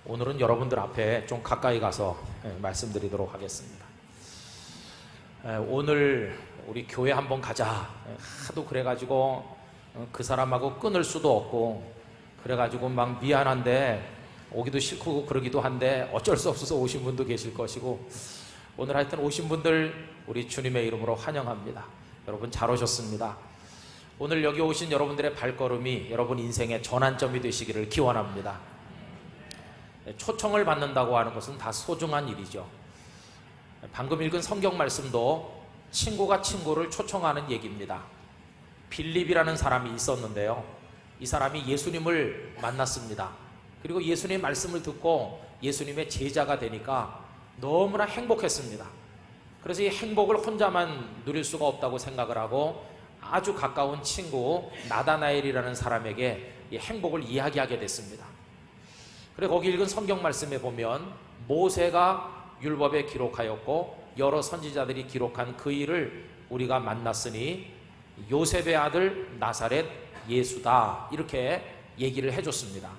오늘은 여러분들 앞에 좀 가까이 가서 말씀드리도록 하겠습니다. 오늘 우리 교회 한번 가자. 하도 그래가지고 그 사람하고 끊을 수도 없고 그래가지고 막 미안한데 오기도 싫고 그러기도 한데 어쩔 수 없어서 오신 분도 계실 것이고, 오늘 하여튼 오신 분들 우리 주님의 이름으로 환영합니다. 여러분 잘 오셨습니다. 오늘 여기 오신 여러분들의 발걸음이 여러분 인생의 전환점이 되시기를 기원합니다. 초청을 받는다고 하는 것은 다 소중한 일이죠. 방금 읽은 성경 말씀도 친구가 친구를 초청하는 얘기입니다. 빌립이라는 사람이 있었는데요, 이 사람이 예수님을 만났습니다. 그리고 예수님의 말씀을 듣고 예수님의 제자가 되니까 너무나 행복했습니다. 그래서 이 행복을 혼자만 누릴 수가 없다고 생각을 하고 아주 가까운 친구 나다나엘이라는 사람에게 이 행복을 이야기하게 됐습니다. 그리고 거기 읽은 성경 말씀에 보면 모세가 율법에 기록하였고 여러 선지자들이 기록한 그 일을 우리가 만났으니 요셉의 아들 나사렛 예수다, 이렇게 얘기를 해줬습니다.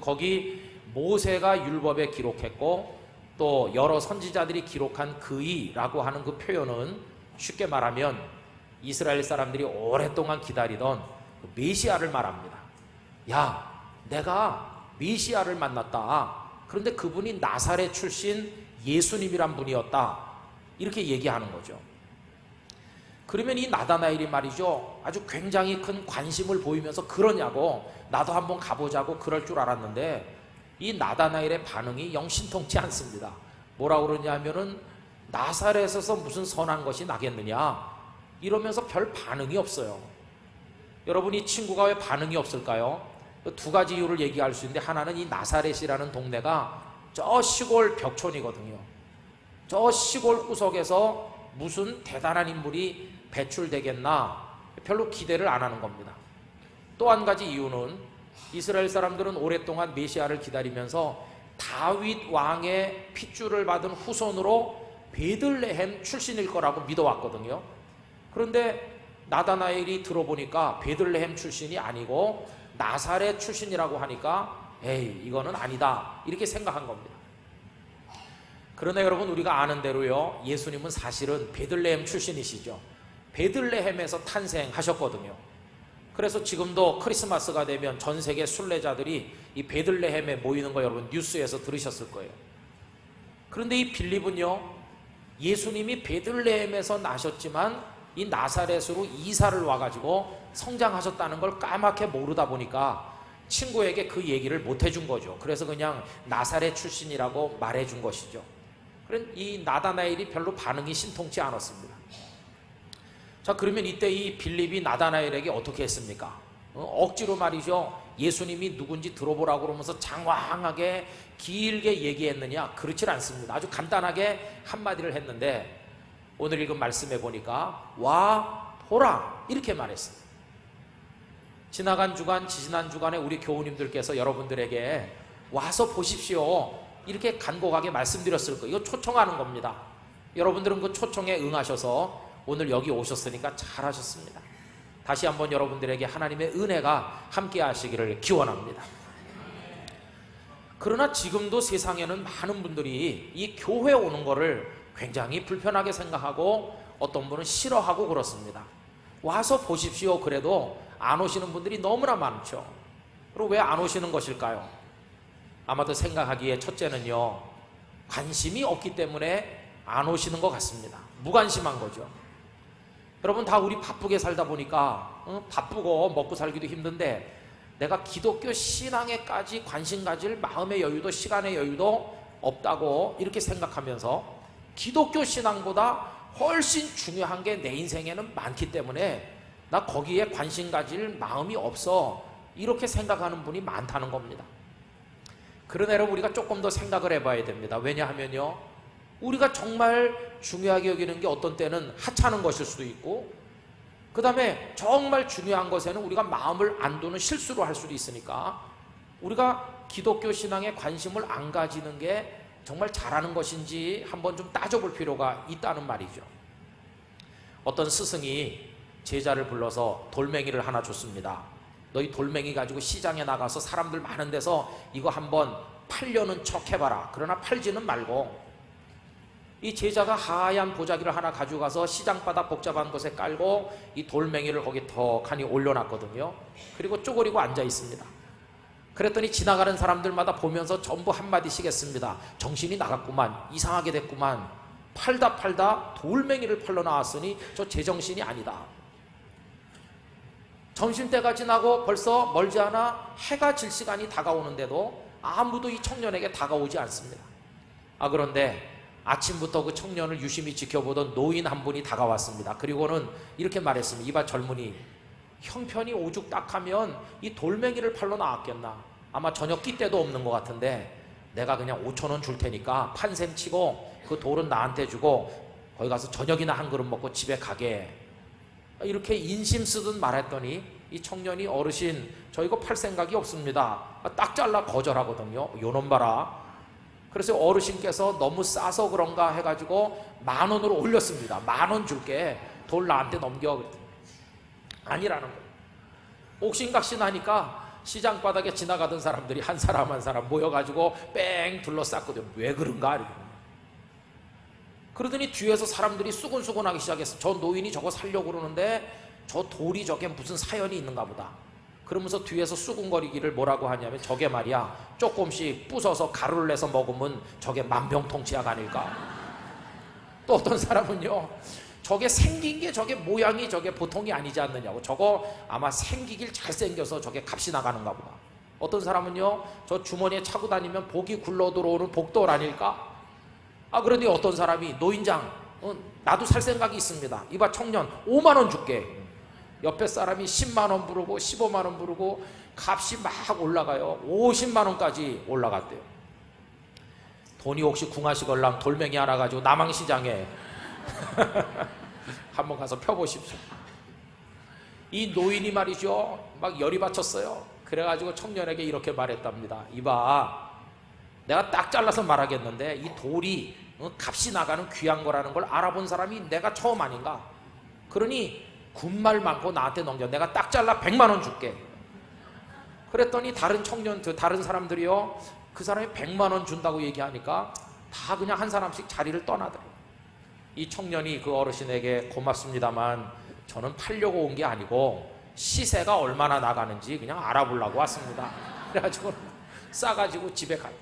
거기 모세가 율법에 기록했고 또 여러 선지자들이 기록한 그이라고 하는 그 표현은 쉽게 말하면 이스라엘 사람들이 오랫동안 기다리던 메시아를 말합니다. 야, 내가 메시아를 만났다. 그런데 그분이 나사렛 출신 예수님이란 분이었다, 이렇게 얘기하는 거죠. 그러면 이 나다나엘이 말이죠, 아주 굉장히 큰 관심을 보이면서 그러냐고, 나도 한번 가보자고 그럴 줄 알았는데 이 나다나엘의 반응이 영 신통치 않습니다. 뭐라고 그러냐면은 나사렛에서 무슨 선한 것이 나겠느냐 이러면서 별 반응이 없어요. 여러분, 이 친구가 왜 반응이 없을까요? 두 가지 이유를 얘기할 수 있는데, 하나는 이 나사렛이라는 동네가 저 시골 벽촌이거든요. 저 시골 구석에서 무슨 대단한 인물이 배출되겠나 별로 기대를 안 하는 겁니다. 또 한 가지 이유는 이스라엘 사람들은 오랫동안 메시아를 기다리면서 다윗 왕의 핏줄을 받은 후손으로 베들레헴 출신일 거라고 믿어왔거든요. 그런데 나다나엘이 들어보니까 베들레헴 출신이 아니고 나사렛 출신이라고 하니까 에이, 이거는 아니다, 이렇게 생각한 겁니다. 그러나 여러분, 우리가 아는 대로요, 예수님은 사실은 베들레헴 출신이시죠. 베들레헴에서 탄생하셨거든요. 그래서 지금도 크리스마스가 되면 전 세계 순례자들이 이 베들레헴에 모이는 거 여러분 뉴스에서 들으셨을 거예요. 그런데 이 빌립은요, 예수님이 베들레헴에서 나셨지만 이 나사렛으로 이사를 와가지고 성장하셨다는 걸 까맣게 모르다 보니까 친구에게 그 얘기를 못 해준 거죠. 그래서 그냥 나사렛 출신이라고 말해준 것이죠. 그런 이 나다나엘이 별로 반응이 신통치 않았습니다. 자, 그러면 이때 이 빌립이 나다나엘에게 어떻게 했습니까? 억지로 말이죠, 예수님이 누군지 들어보라고 그러면서 장황하게 길게 얘기했느냐? 그렇지 않습니다. 아주 간단하게 한마디를 했는데, 오늘 읽은 말씀에 보니까 와 보라, 이렇게 말했습니다. 지나간 주간, 지지난 주간에 우리 교우님들께서 여러분들에게 와서 보십시오, 이렇게 간곡하게 말씀드렸을 거예요. 이거 초청하는 겁니다. 여러분들은 그 초청에 응하셔서 오늘 여기 오셨으니까 잘하셨습니다. 다시 한번 여러분들에게 하나님의 은혜가 함께 하시기를 기원합니다. 그러나 지금도 세상에는 많은 분들이 이 교회 오는 거를 굉장히 불편하게 생각하고 어떤 분은 싫어하고 그렇습니다. 와서 보십시오 그래도 안 오시는 분들이 너무나 많죠. 그리고 왜 안 오시는 것일까요? 아마도 생각하기에 첫째는요, 관심이 없기 때문에 안 오시는 것 같습니다. 무관심한 거죠. 여러분, 다 우리 바쁘게 살다 보니까 바쁘고 먹고 살기도 힘든데 내가 기독교 신앙에까지 관심 가질 마음의 여유도 시간의 여유도 없다고 이렇게 생각하면서 기독교 신앙보다 훨씬 중요한 게 내 인생에는 많기 때문에 나 거기에 관심 가질 마음이 없어, 이렇게 생각하는 분이 많다는 겁니다. 그러나 여러분, 우리가 조금 더 생각을 해봐야 됩니다. 왜냐하면요, 우리가 정말 중요하게 여기는 게 어떤 때는 하찮은 것일 수도 있고, 그 다음에 정말 중요한 것에는 우리가 마음을 안 두는 실수를 할 수도 있으니까 우리가 기독교 신앙에 관심을 안 가지는 게 정말 잘하는 것인지 한번 좀 따져볼 필요가 있다는 말이죠. 어떤 스승이 제자를 불러서 돌멩이를 하나 줬습니다. 너희 돌멩이 가지고 시장에 나가서 사람들 많은 데서 이거 한번 팔려는 척 해봐라. 그러나 팔지는 말고. 이 제자가 하얀 보자기를 하나 가져가서 시장바닥 복잡한 곳에 깔고 이 돌멩이를 거기 덕하니 올려놨거든요. 그리고 쪼그리고 앉아 있습니다. 그랬더니 지나가는 사람들마다 보면서 전부 한마디씩 했습니다. 정신이 나갔구만. 이상하게 됐구만. 팔다 돌멩이를 팔러 나왔으니 저 제정신이 아니다. 점심때가 지나고 벌써 멀지 않아 해가 질 시간이 다가오는데도 아무도 이 청년에게 다가오지 않습니다. 그런데 아침부터 그 청년을 유심히 지켜보던 노인 한 분이 다가왔습니다. 그리고는 이렇게 말했습니다. 이봐 젊은이, 형편이 오죽딱하면 이 돌멩이를 팔러 나왔겠나. 아마 저녁 끼 때도 없는 것 같은데 내가 그냥 5,000원 줄 테니까 판셈 치고 그 돌은 나한테 주고 거기 가서 저녁이나 한 그릇 먹고 집에 가게. 이렇게 인심 쓰듯 말했더니 이 청년이 어르신 저 이거 팔 생각이 없습니다. 딱 잘라 거절하거든요. 요놈 봐라. 그래서 어르신께서 너무 싸서 그런가 해가지고 10,000원으로 올렸습니다. 10,000원 줄게. 돌 나한테 넘겨. 그랬더니 아니라는 거예요. 옥신각신하니까 시장 바닥에 지나가던 사람들이 한 사람 한 사람 모여가지고 뺑 둘러쌌거든요. 왜 그런가? 이러고. 그러더니 뒤에서 사람들이 수근수근하기 시작했어요. 저 노인이 저거 살려고 그러는데 저 돌이 저게 무슨 사연이 있는가 보다. 그러면서 뒤에서 수군거리기를 뭐라고 하냐면 저게 말이야 조금씩 부숴서 가루를 내서 먹으면 저게 만병통치약 아닐까. 또 어떤 사람은요 저게 생긴 게 저게 모양이 저게 보통이 아니지 않느냐고. 저거 아마 생기길 잘생겨서 저게 값이 나가는가 보다. 어떤 사람은요 저 주머니에 차고 다니면 복이 굴러 들어오는 복돌 아닐까. 그런데 어떤 사람이 노인장 나도 살 생각이 있습니다. 이봐 청년 50,000원 줄게. 옆에 사람이 10만원 부르고 15만원 부르고 값이 막 올라가요. 50만원까지 올라갔대요. 돈이 혹시 궁하시걸랑 돌멩이 하나 가지고 남항시장에 한번 가서 펴보십시오. 이 노인이 말이죠 막 열이 받쳤어요. 그래가지고 청년에게 이렇게 말했답니다. 이봐 내가 딱 잘라서 말하겠는데 이 돌이 값이 나가는 귀한 거라는 걸 알아본 사람이 내가 처음 아닌가. 그러니 군말 많고 나한테 넘겨. 내가 딱 잘라 100만원 줄게. 그랬더니 다른 사람들이요 그 사람이 100만원 준다고 얘기하니까 다 그냥 한 사람씩 자리를 떠나더래요. 이 청년이 그 어르신에게 고맙습니다만 저는 팔려고 온 게 아니고 시세가 얼마나 나가는지 그냥 알아보려고 왔습니다. 그래가지고 싸가지고 집에 가요.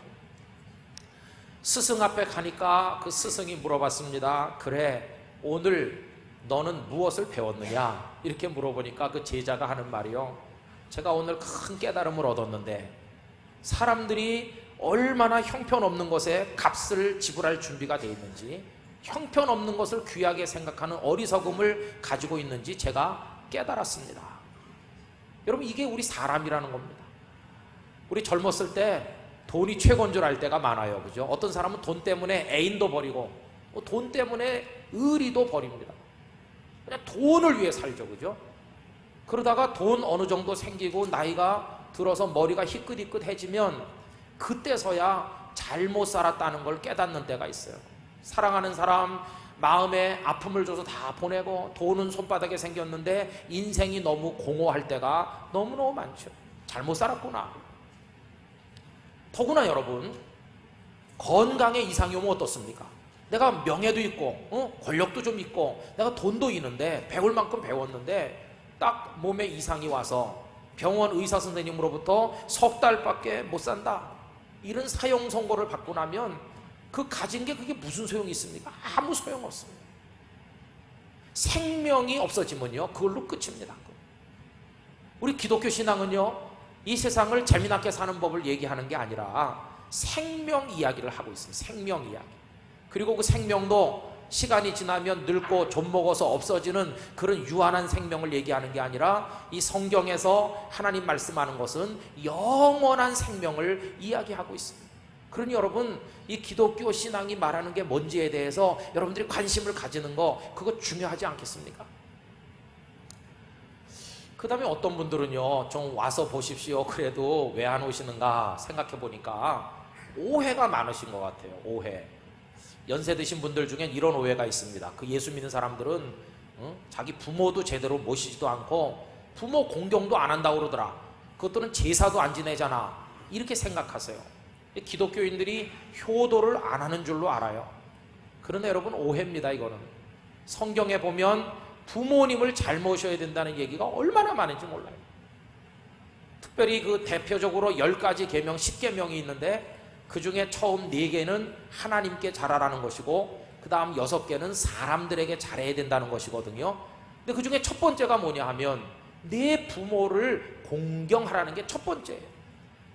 스승 앞에 가니까 그 스승이 물어봤습니다. 그래 오늘 너는 무엇을 배웠느냐 이렇게 물어보니까 그 제자가 하는 말이요 제가 오늘 큰 깨달음을 얻었는데 사람들이 얼마나 형편없는 것에 값을 지불할 준비가 되어 있는지 형편없는 것을 귀하게 생각하는 어리석음을 가지고 있는지 제가 깨달았습니다. 여러분 이게 우리 사람이라는 겁니다. 우리 젊었을 때 돈이 최고인 줄 알 때가 많아요. 그죠? 어떤 사람은 돈 때문에 애인도 버리고 돈 때문에 의리도 버립니다. 그냥 돈을 위해 살죠. 그죠? 그러다가 돈 어느 정도 생기고 나이가 들어서 머리가 희끗희끗해지면 그때서야 잘못 살았다는 걸 깨닫는 때가 있어요. 사랑하는 사람 마음에 아픔을 줘서 다 보내고 돈은 손바닥에 생겼는데 인생이 너무 공허할 때가 너무너무 많죠. 잘못 살았구나. 더구나 여러분 건강에 이상이 오면 어떻습니까? 내가 명예도 있고 권력도 좀 있고 내가 돈도 있는데 배울 만큼 배웠는데 딱 몸에 이상이 와서 병원 의사 선생님으로부터 석 달밖에 못 산다 이런 사형 선고를 받고 나면 그 가진 게 그게 무슨 소용이 있습니까? 아무 소용 없습니다. 생명이 없어지면요 그걸로 끝입니다. 우리 기독교 신앙은요 이 세상을 재미나게 사는 법을 얘기하는 게 아니라 생명 이야기를 하고 있습니다. 생명 이야기. 그리고 그 생명도 시간이 지나면 늙고 좀 먹어서 없어지는 그런 유한한 생명을 얘기하는 게 아니라 이 성경에서 하나님 말씀하는 것은 영원한 생명을 이야기하고 있습니다. 그러니 여러분 이 기독교 신앙이 말하는 게 뭔지에 대해서 여러분들이 관심을 가지는 거 그거 중요하지 않겠습니까? 그 다음에 어떤 분들은요 좀 와서 보십시오 그래도 왜 안 오시는가 생각해 보니까 오해가 많으신 것 같아요. 오해. 연세 드신 분들 중엔 이런 오해가 있습니다. 그 예수 믿는 사람들은 자기 부모도 제대로 모시지도 않고 부모 공경도 안 한다고 그러더라. 그것들은 제사도 안 지내잖아 이렇게 생각하세요. 기독교인들이 효도를 안 하는 줄로 알아요. 그런데 여러분, 오해입니다. 이거는 성경에 보면 부모님을 잘 모셔야 된다는 얘기가 얼마나 많은지 몰라요. 특별히 그 대표적으로 10가지 계명, 10계명이 있는데 그 중에 처음 4개는 하나님께 잘하라는 것이고 그 다음 6개는 사람들에게 잘해야 된다는 것이거든요. 근데 그 중에 첫 번째가 뭐냐 하면 내 부모를 공경하라는 게 첫 번째예요.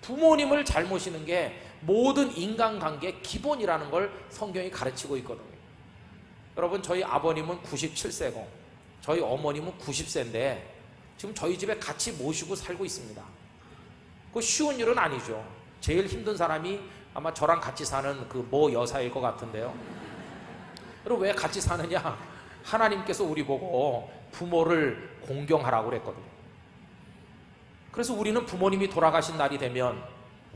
부모님을 잘 모시는 게 모든 인간관계의 기본이라는 걸 성경이 가르치고 있거든요. 여러분, 저희 아버님은 97세고 저희 어머님은 90세인데 지금 저희 집에 같이 모시고 살고 있습니다. 그 쉬운 일은 아니죠. 제일 힘든 사람이 아마 저랑 같이 사는 그 모 여사일 것 같은데요. 그럼 왜 같이 사느냐? 하나님께서 우리 보고 부모를 공경하라고 그랬거든요. 그래서 우리는 부모님이 돌아가신 날이 되면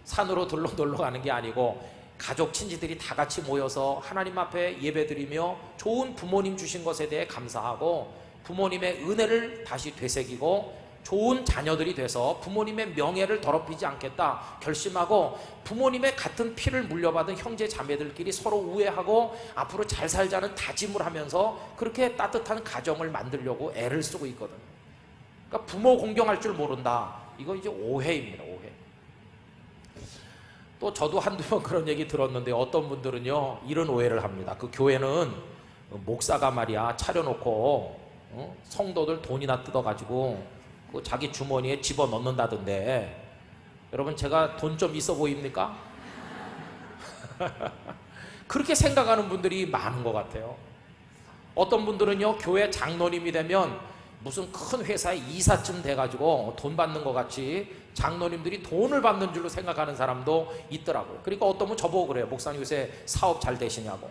산으로 놀러 가는 게 아니고 가족 친지들이 다 같이 모여서 하나님 앞에 예배드리며 좋은 부모님 주신 것에 대해 감사하고 부모님의 은혜를 다시 되새기고 좋은 자녀들이 돼서 부모님의 명예를 더럽히지 않겠다 결심하고 부모님의 같은 피를 물려받은 형제 자매들끼리 서로 우애하고 앞으로 잘 살자는 다짐을 하면서 그렇게 따뜻한 가정을 만들려고 애를 쓰고 있거든요. 그러니까 부모 공경할 줄 모른다. 이거 이제 오해입니다. 오해. 또 저도 한두 번 그런 얘기 들었는데 어떤 분들은요 이런 오해를 합니다. 그 교회는 목사가 말이야 차려놓고 성도들 돈이나 뜯어가지고 그 자기 주머니에 집어넣는다던데 여러분, 제가 돈 좀 있어 보입니까? 그렇게 생각하는 분들이 많은 것 같아요. 어떤 분들은요 교회 장로님이 되면 무슨 큰 회사의 이사쯤 돼가지고 돈 받는 것 같이 장로님들이 돈을 받는 줄로 생각하는 사람도 있더라고요. 그러니까 어떤 분 저보고 그래요. 목사님 요새 사업 잘 되시냐고.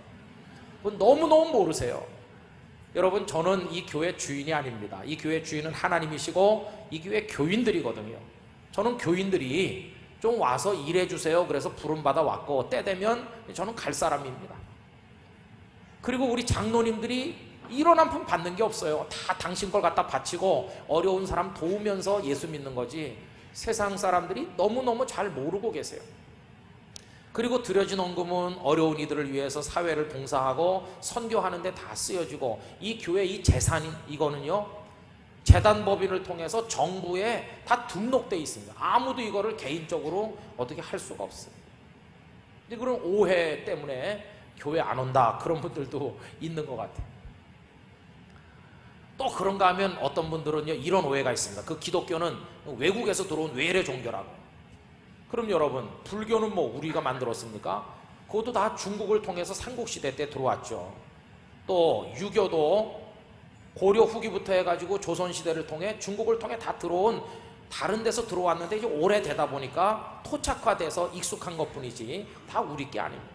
너무너무 모르세요. 여러분, 저는 이 교회 주인이 아닙니다. 이 교회 주인은 하나님이시고 이 교회 교인들이거든요. 저는 교인들이 좀 와서 일해주세요 그래서 부름받아 왔고 때 되면 저는 갈 사람입니다. 그리고 우리 장로님들이 이런 한 푼 받는 게 없어요. 다 당신 걸 갖다 바치고 어려운 사람 도우면서 예수 믿는 거지 세상 사람들이 너무너무 잘 모르고 계세요. 그리고 드려진 헌금은 어려운 이들을 위해서 사회를 봉사하고 선교하는 데 다 쓰여지고 이 교회 이 재산이 이거는요 재단법인을 통해서 정부에 다 등록되어 있습니다. 아무도 이거를 개인적으로 어떻게 할 수가 없어요. 근데 그런 오해 때문에 교회 안 온다 그런 분들도 있는 것 같아요. 또 그런가 하면 어떤 분들은요 이런 오해가 있습니다. 그 기독교는 외국에서 들어온 외래 종교라고. 그럼 여러분, 불교는 뭐 우리가 만들었습니까? 그것도 다 중국을 통해서 삼국시대 때 들어왔죠. 또 유교도 고려 후기부터 해가지고 조선시대를 통해 중국을 통해 다 들어온 다른 데서 들어왔는데 이제 오래되다 보니까 토착화돼서 익숙한 것 뿐이지 다 우리 게 아닙니다.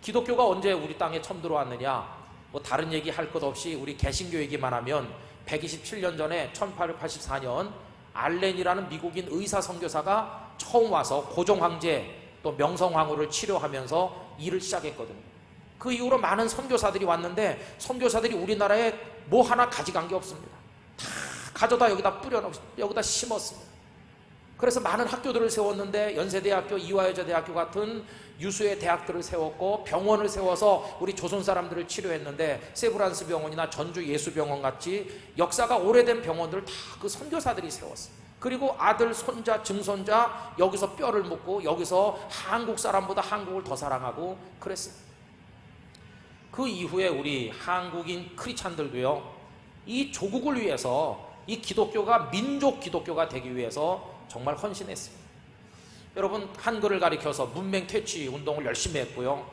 기독교가 언제 우리 땅에 처음 들어왔느냐? 뭐 다른 얘기 할 것 없이 우리 개신교 얘기만 하면 127년 전에 1884년 알렌이라는 미국인 의사 선교사가 처음 와서 고종 황제 또 명성 황후를 치료하면서 일을 시작했거든요. 그 이후로 많은 선교사들이 왔는데 선교사들이 우리나라에 뭐 하나 가져간 게 없습니다. 다 가져다 여기다 뿌려놓고 여기다 심었습니다. 그래서 많은 학교들을 세웠는데 연세대학교, 이화여자대학교 같은 유수의 대학들을 세웠고 병원을 세워서 우리 조선 사람들을 치료했는데 세브란스 병원이나 전주 예수병원 같이 역사가 오래된 병원들 다 그 선교사들이 세웠어요. 그리고 아들, 손자, 증손자 여기서 뼈를 묻고 여기서 한국 사람보다 한국을 더 사랑하고 그랬어요. 그 이후에 우리 한국인 크리스찬들도요 이 조국을 위해서 이 기독교가 민족 기독교가 되기 위해서 정말 헌신했습니다. 여러분, 한글을 가리켜서 문맹 퇴치 운동을 열심히 했고요.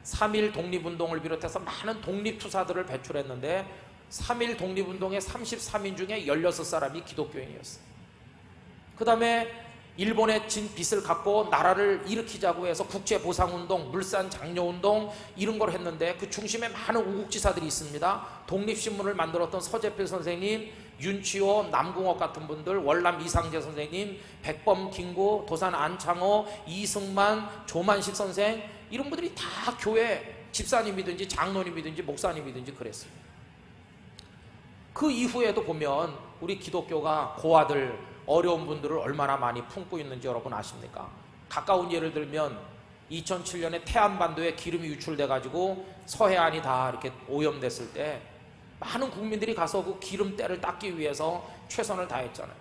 3.1 독립운동을 비롯해서 많은 독립투사들을 배출했는데 3.1 독립운동의 33인 중에 16사람이 기독교인이었어요. 그 다음에 일본에 진 빚을 갚고 나라를 일으키자고 해서 국제보상운동, 물산장려운동 이런 걸 했는데 그 중심에 많은 우국지사들이 있습니다. 독립신문을 만들었던 서재필 선생님, 윤치호, 남궁옥 같은 분들, 월남 이상재 선생님, 백범 김구, 도산 안창호, 이승만, 조만식 선생 이런 분들이 다 교회 집사님이든지 장로님이든지 목사님이든지 그랬어요. 그 이후에도 보면 우리 기독교가 고아들, 어려운 분들을 얼마나 많이 품고 있는지 여러분 아십니까? 가까운 예를 들면 2007년에 태안반도에 기름이 유출돼 가지고 서해안이 다 이렇게 오염됐을 때 많은 국민들이 가서 그 기름때를 닦기 위해서 최선을 다했잖아요.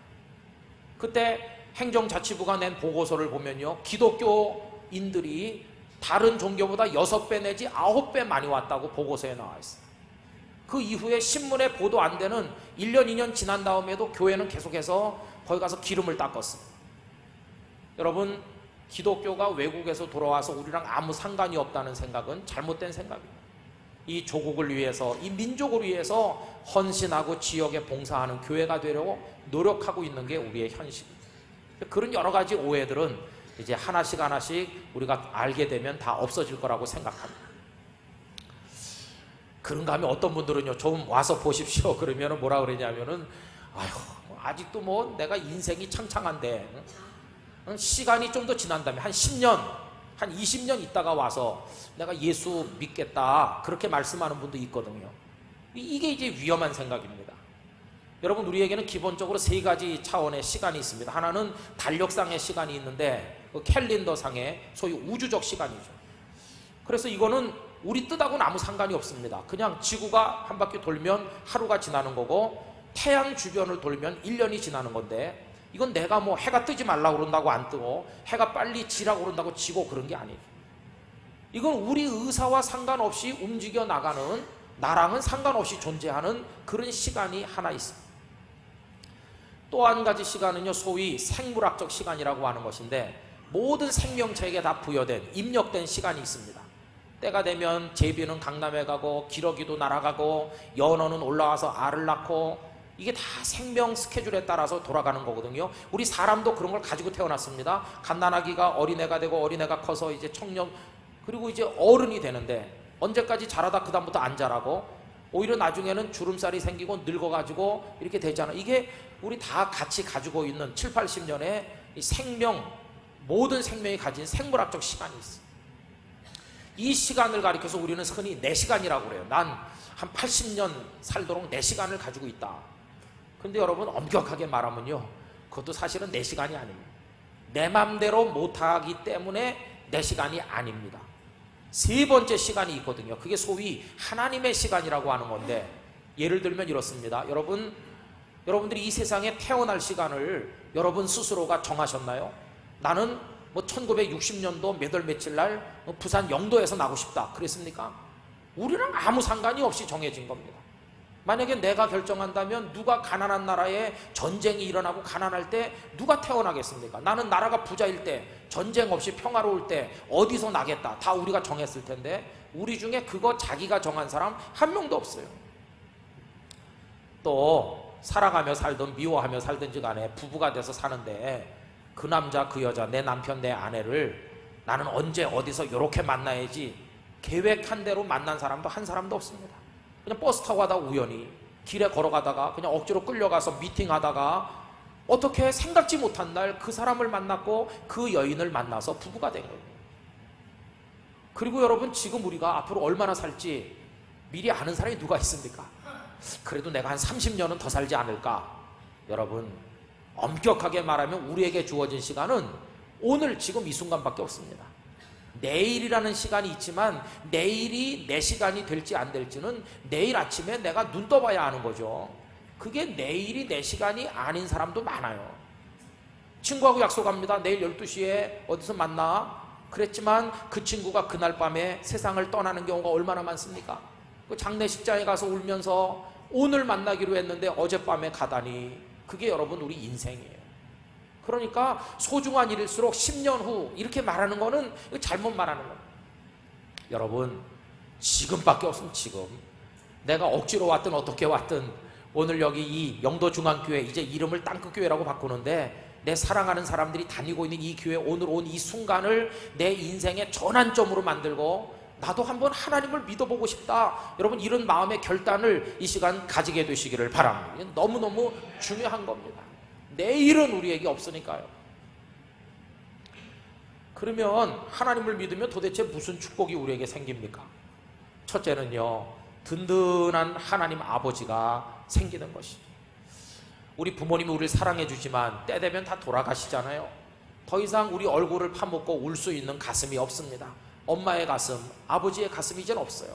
그때 행정자치부가 낸 보고서를 보면요, 기독교인들이 다른 종교보다 6배 내지 9배 많이 왔다고 보고서에 나와 있어요. 그 이후에 신문에 보도 안 되는 1년 2년 지난 다음에도 교회는 계속해서 거기 가서 기름을 닦았어요. 여러분, 기독교가 외국에서 돌아와서 우리랑 아무 상관이 없다는 생각은 잘못된 생각입니다. 이 조국을 위해서, 이 민족을 위해서 헌신하고 지역에 봉사하는 교회가 되려고 노력하고 있는 게 우리의 현실입니다. 그런 여러 가지 오해들은 이제 하나씩 하나씩 우리가 알게 되면 다 없어질 거라고 생각합니다. 그런가 하면 어떤 분들은요, 좀 와서 보십시오 그러면 뭐라 그러냐면은, 아휴, 아직도 뭐 내가 인생이 창창한데 시간이 좀 더 지난다면 한 10년, 한 20년 있다가 와서 내가 예수 믿겠다 그렇게 말씀하는 분도 있거든요. 이게 이제 위험한 생각입니다. 여러분, 우리에게는 기본적으로 3가지 차원의 시간이 있습니다. 하나는 달력상의 시간이 있는데 그 캘린더상의 소위 우주적 시간이죠. 그래서 이거는 우리 뜻하고는 아무 상관이 없습니다. 그냥 지구가 한 바퀴 돌면 하루가 지나는 거고 태양 주변을 돌면 1년이 지나는 건데, 이건 내가 뭐 해가 뜨지 말라고 그런다고 안 뜨고 해가 빨리 지라고 그런다고 지고 그런 게 아니에요. 이건 우리 의사와 상관없이 움직여 나가는, 나랑은 상관없이 존재하는 그런 시간이 하나 있습니다. 또 한 가지 시간은요, 소위 생물학적 시간이라고 하는 것인데, 모든 생명체에게 다 부여된, 입력된 시간이 있습니다. 때가 되면 제비는 강남에 가고 기러기도 날아가고 연어는 올라와서 알을 낳고, 이게 다 생명 스케줄에 따라서 돌아가는 거거든요. 우리 사람도 그런 걸 가지고 태어났습니다. 갓난아기가 어린애가 되고 어린애가 커서 이제 청년, 그리고 이제 어른이 되는데 언제까지 자라다 그 다음부터 안 자라고 오히려 나중에는 주름살이 생기고 늙어가지고 이렇게 되잖아요. 이게 우리 다 같이 가지고 있는 7, 80년의 이 생명, 모든 생명이 가진 생물학적 시간이 있어요. 이 시간을 가리켜서 우리는 흔히 4시간이라고 그래요. 난 한 80년 살도록 4시간을 가지고 있다. 근데 여러분, 엄격하게 말하면요, 그것도 사실은 4시간이 아닙니다. 내 맘대로 못하기 때문에 4시간이 아닙니다. 3번째 시간이 있거든요. 그게 소위 하나님의 시간이라고 하는 건데, 예를 들면 이렇습니다. 여러분들이 이 세상에 태어날 시간을 여러분 스스로가 정하셨나요? 나는 뭐 1960년도 몇 월 며칠 날 부산 영도에서 나고 싶다 그랬습니까? 우리랑 아무 상관이 없이 정해진 겁니다. 만약에 내가 결정한다면 누가 가난한 나라에 전쟁이 일어나고 가난할 때 누가 태어나겠습니까? 나는 나라가 부자일 때, 전쟁 없이 평화로울 때 어디서 나겠다, 다 우리가 정했을 텐데 우리 중에 그거 자기가 정한 사람 한 명도 없어요. 또 사랑하며 살든 미워하며 살든지 간에 부부가 돼서 사는데 그 남자 그 여자, 내 남편 내 아내를 나는 언제 어디서 이렇게 만나야지 계획한 대로 만난 사람도 한 사람도 없습니다. 그냥 버스 타고 가다가 우연히 길에 걸어가다가 그냥 억지로 끌려가서 미팅하다가 어떻게 생각지 못한 날 그 사람을 만났고 그 여인을 만나서 부부가 된 거예요. 그리고 여러분, 지금 우리가 앞으로 얼마나 살지 미리 아는 사람이 누가 있습니까? 그래도 내가 한 30년은 더 살지 않을까? 여러분, 엄격하게 말하면 우리에게 주어진 시간은 오늘 지금 이 순간밖에 없습니다. 내일이라는 시간이 있지만 내일이 내 시간이 될지 안 될지는 내일 아침에 내가 눈 떠봐야 아는 거죠. 그게 내일이 내 시간이 아닌 사람도 많아요. 친구하고 약속합니다. 내일 12시에 어디서 만나 그랬지만 그 친구가 그날 밤에 세상을 떠나는 경우가 얼마나 많습니까? 그 장례식장에 가서 울면서 오늘 만나기로 했는데 어젯밤에 가다니, 그게 여러분 우리 인생이에요. 그러니까 소중한 일일수록 10년 후 이렇게 말하는 거는 잘못 말하는 거예요. 여러분, 지금밖에 없으면 지금. 내가 억지로 왔든 어떻게 왔든 오늘 여기 이 영도중앙교회, 이제 이름을 땅끝교회라고 바꾸는데 내 사랑하는 사람들이 다니고 있는 이 교회, 오늘 온 이 순간을 내 인생의 전환점으로 만들고 나도 한번 하나님을 믿어보고 싶다, 여러분, 이런 마음의 결단을 이 시간 가지게 되시기를 바랍니다. 너무너무 중요한 겁니다. 내일은 우리에게 없으니까요. 그러면 하나님을 믿으면 도대체 무슨 축복이 우리에게 생깁니까? 첫째는요, 든든한 하나님 아버지가 생기는 것이죠. 우리 부모님이 우리를 사랑해 주지만 때 되면 다 돌아가시잖아요. 더 이상 우리 얼굴을 파묻고 울 수 있는 가슴이 없습니다. 엄마의 가슴, 아버지의 가슴이 이제는 없어요.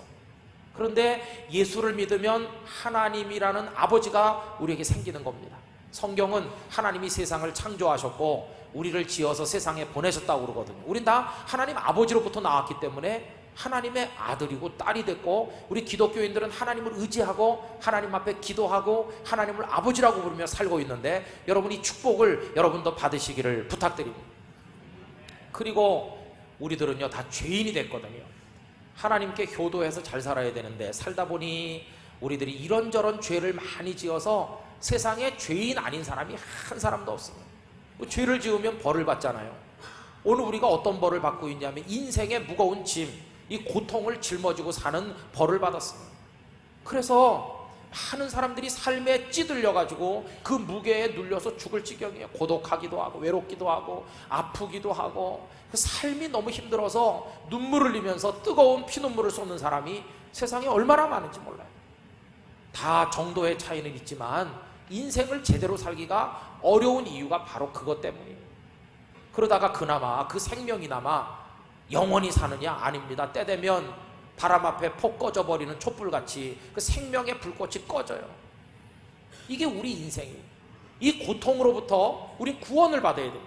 그런데 예수를 믿으면 하나님이라는 아버지가 우리에게 생기는 겁니다. 성경은 하나님이 세상을 창조하셨고 우리를 지어서 세상에 보내셨다고 그러거든요. 우린 다 하나님 아버지로부터 나왔기 때문에 하나님의 아들이고 딸이 됐고, 우리 기독교인들은 하나님을 의지하고 하나님 앞에 기도하고 하나님을 아버지라고 부르며 살고 있는데, 여러분 이 축복을 여러분도 받으시기를 부탁드립니다. 그리고 우리들은요 다 죄인이 됐거든요. 하나님께 효도해서 잘 살아야 되는데 살다 보니 우리들이 이런저런 죄를 많이 지어서 세상에 죄인 아닌 사람이 한 사람도 없습니다. 죄를 지으면 벌을 받잖아요. 오늘 우리가 어떤 벌을 받고 있냐면 인생의 무거운 짐, 이 고통을 짊어지고 사는 벌을 받았습니다. 그래서 많은 사람들이 삶에 찌들려가지고 그 무게에 눌려서 죽을 지경이에요. 고독하기도 하고 외롭기도 하고 아프기도 하고, 그 삶이 너무 힘들어서 눈물을 흘리면서 뜨거운 피눈물을 쏟는 사람이 세상에 얼마나 많은지 몰라요. 다 정도의 차이는 있지만 인생을 제대로 살기가 어려운 이유가 바로 그것 때문이에요. 그러다가 그나마 그 생명이나마 영원히 사느냐? 아닙니다. 때 되면 바람 앞에 폭 꺼져버리는 촛불같이 그 생명의 불꽃이 꺼져요. 이게 우리 인생이에요. 이 고통으로부터 우리 구원을 받아야 돼요.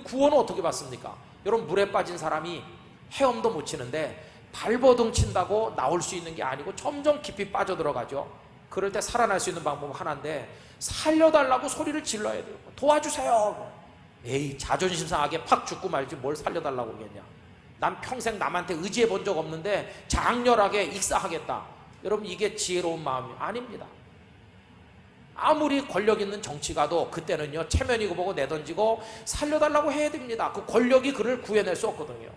구원은 어떻게 받습니까? 여러분, 물에 빠진 사람이 헤엄도 못 치는데 발버둥 친다고 나올 수 있는 게 아니고 점점 깊이 빠져들어가죠. 그럴 때 살아날 수 있는 방법은 하나인데, 살려달라고 소리를 질러야 돼요. 도와주세요. 에이, 자존심 상하게 팍 죽고 말지 뭘 살려달라고 그러겠냐. 난 평생 남한테 의지해 본 적 없는데 장렬하게 익사하겠다. 여러분, 이게 지혜로운 마음이 아닙니다. 아무리 권력 있는 정치가도 그때는요 체면이고 보고 내던지고 살려달라고 해야 됩니다. 그 권력이 그를 구해낼 수 없거든요.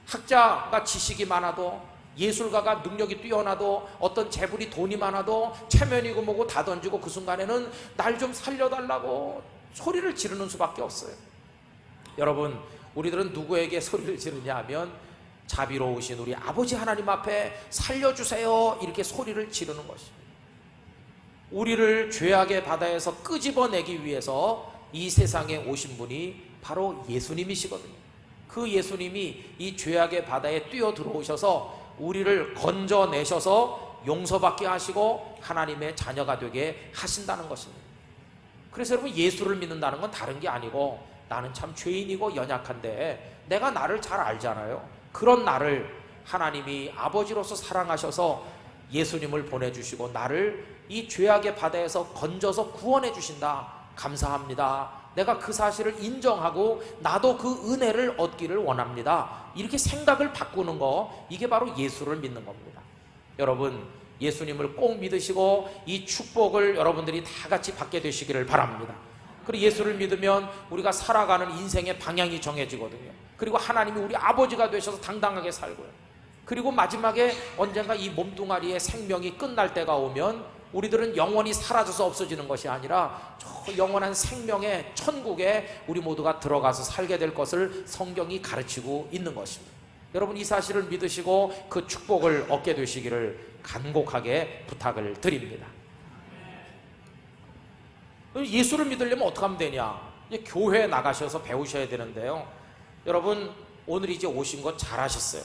학자가 지식이 많아도, 예술가가 능력이 뛰어나도, 어떤 재물이 돈이 많아도 체면이고 뭐고 다 던지고 그 순간에는 날 좀 살려달라고 소리를 지르는 수밖에 없어요. 여러분, 우리들은 누구에게 소리를 지르냐 하면 자비로우신 우리 아버지 하나님 앞에 살려주세요 이렇게 소리를 지르는 것입니다. 우리를 죄악의 바다에서 끄집어내기 위해서 이 세상에 오신 분이 바로 예수님이시거든요. 그 예수님이 이 죄악의 바다에 뛰어 들어오셔서 우리를 건져내셔서 용서받게 하시고 하나님의 자녀가 되게 하신다는 것입니다. 그래서 여러분, 예수를 믿는다는 건 다른 게 아니고, 나는 참 죄인이고 연약한데 내가 나를 잘 알잖아요. 그런 나를 하나님이 아버지로서 사랑하셔서 예수님을 보내주시고 나를 이 죄악의 바다에서 건져서 구원해 주신다. 감사합니다. 내가 그 사실을 인정하고 나도 그 은혜를 얻기를 원합니다. 이렇게 생각을 바꾸는 거, 이게 바로 예수를 믿는 겁니다. 여러분, 예수님을 꼭 믿으시고 이 축복을 여러분들이 다 같이 받게 되시기를 바랍니다. 그리고 예수를 믿으면 우리가 살아가는 인생의 방향이 정해지거든요. 그리고 하나님이 우리 아버지가 되셔서 당당하게 살고요. 그리고 마지막에 언젠가 이 몸뚱아리의 생명이 끝날 때가 오면 우리들은 영원히 사라져서 없어지는 것이 아니라 저 영원한 생명의 천국에 우리 모두가 들어가서 살게 될 것을 성경이 가르치고 있는 것입니다. 여러분, 이 사실을 믿으시고 그 축복을 얻게 되시기를 간곡하게 부탁을 드립니다. 예수를 믿으려면 어떻게 하면 되냐? 이제 교회에 나가셔서 배우셔야 되는데요. 여러분, 오늘 이제 오신 거 잘하셨어요.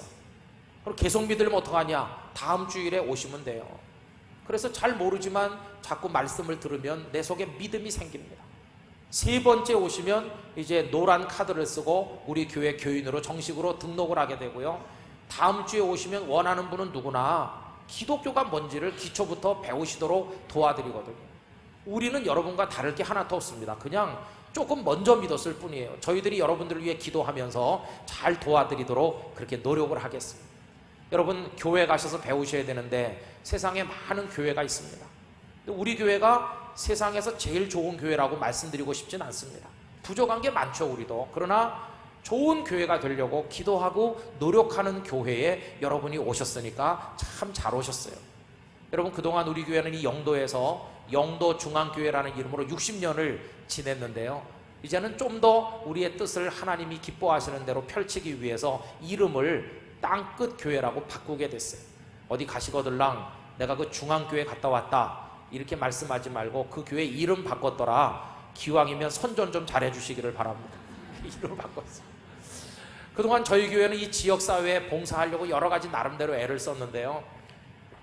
그럼 계속 믿으려면 어떡하냐? 다음 주일에 오시면 돼요. 그래서 잘 모르지만 자꾸 말씀을 들으면 내 속에 믿음이 생깁니다. 세 번째 오시면 이제 노란 카드를 쓰고 우리 교회 교인으로 정식으로 등록을 하게 되고요. 다음 주에 오시면 원하는 분은 누구나 기독교가 뭔지를 기초부터 배우시도록 도와드리거든요. 우리는 여러분과 다를 게 하나도 없습니다. 그냥 조금 먼저 믿었을 뿐이에요. 저희들이 여러분들을 위해 기도하면서 잘 도와드리도록 그렇게 노력을 하겠습니다. 여러분, 교회 가셔서 배우셔야 되는데 세상에 많은 교회가 있습니다. 우리 교회가 세상에서 제일 좋은 교회라고 말씀드리고 싶진 않습니다. 부족한 게 많죠, 우리도. 그러나 좋은 교회가 되려고 기도하고 노력하는 교회에 여러분이 오셨으니까 참 잘 오셨어요. 여러분, 그동안 우리 교회는 이 영도에서 영도 중앙교회라는 이름으로 60년을 지냈는데요. 이제는 좀 더 우리의 뜻을 하나님이 기뻐하시는 대로 펼치기 위해서 이름을 땅끝 교회라고 바꾸게 됐어요. 어디 가시거들랑 내가 그 중앙교회 갔다 왔다 이렇게 말씀하지 말고 그 교회 이름 바꿨더라. 기왕이면 선전 좀 잘해 주시기를 바랍니다. 이름을 바꿨어요. 그동안 저희 교회는 이 지역사회에 봉사하려고 여러 가지 나름대로 애를 썼는데요.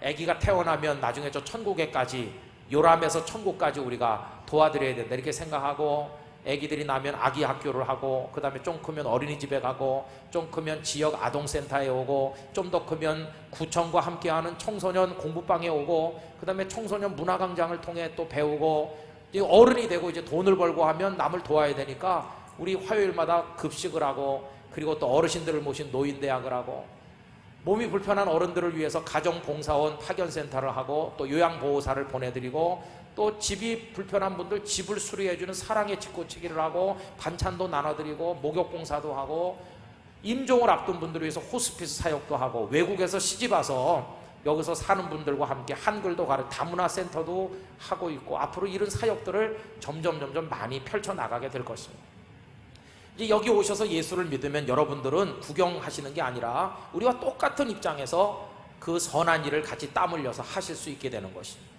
아기가 태어나면 나중에 저 천국에까지, 요람에서 천국까지 우리가 도와드려야 된다 이렇게 생각하고, 아기들이 나면 아기 학교를 하고, 그 다음에 좀 크면 어린이집에 가고, 좀 크면 지역 아동센터에 오고, 좀 더 크면 구청과 함께하는 청소년 공부방에 오고, 그 다음에 청소년 문화광장을 통해 또 배우고, 이제 어른이 되고 이제 돈을 벌고 하면 남을 도와야 되니까 우리 화요일마다 급식을 하고, 그리고 또 어르신들을 모신 노인대학을 하고, 몸이 불편한 어른들을 위해서 가정봉사원 파견센터를 하고, 또 요양보호사를 보내드리고, 또 집이 불편한 분들 집을 수리해주는 사랑의 집고치기를 하고, 반찬도 나눠드리고, 목욕봉사도 하고, 임종을 앞둔 분들을 위해서 호스피스 사역도 하고, 외국에서 시집와서 여기서 사는 분들과 함께 한글도 가르치고 다문화센터도 하고 있고, 앞으로 이런 사역들을 점점 많이 펼쳐나가게 될 것입니다. 이제 여기 오셔서 예수를 믿으면 여러분들은 구경하시는 게 아니라 우리와 똑같은 입장에서 그 선한 일을 같이 땀 흘려서 하실 수 있게 되는 것입니다.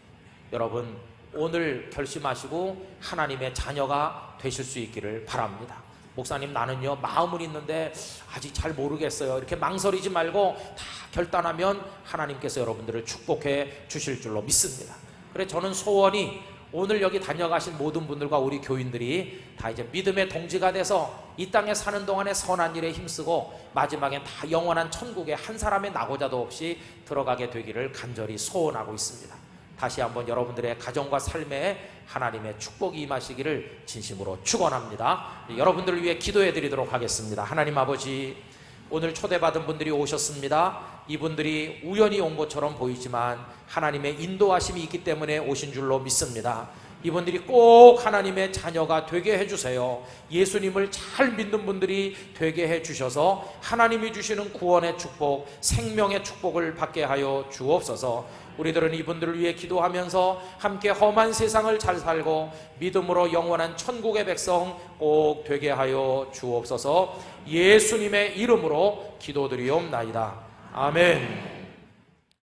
여러분, 오늘 결심하시고 하나님의 자녀가 되실 수 있기를 바랍니다. 목사님, 나는요 마음은 있는데 아직 잘 모르겠어요, 이렇게 망설이지 말고 다 결단하면 하나님께서 여러분들을 축복해 주실 줄로 믿습니다. 그래, 저는 소원이 오늘 여기 다녀가신 모든 분들과 우리 교인들이 다 이제 믿음의 동지가 돼서 이 땅에 사는 동안에 선한 일에 힘쓰고 마지막엔 다 영원한 천국에 한 사람의 낙오자도 없이 들어가게 되기를 간절히 소원하고 있습니다. 다시 한번 여러분들의 가정과 삶에 하나님의 축복이 임하시기를 진심으로 축원합니다. 여러분들을 위해 기도해 드리도록 하겠습니다. 하나님 아버지, 오늘 초대받은 분들이 오셨습니다. 이분들이 우연히 온 것처럼 보이지만 하나님의 인도하심이 있기 때문에 오신 줄로 믿습니다. 이분들이 꼭 하나님의 자녀가 되게 해주세요. 예수님을 잘 믿는 분들이 되게 해주셔서 하나님이 주시는 구원의 축복, 생명의 축복을 받게 하여 주옵소서. 우리들은 이분들을 위해 기도하면서 함께 험한 세상을 잘 살고 믿음으로 영원한 천국의 백성 꼭 되게 하여 주옵소서. 예수님의 이름으로 기도드리옵나이다. 아멘.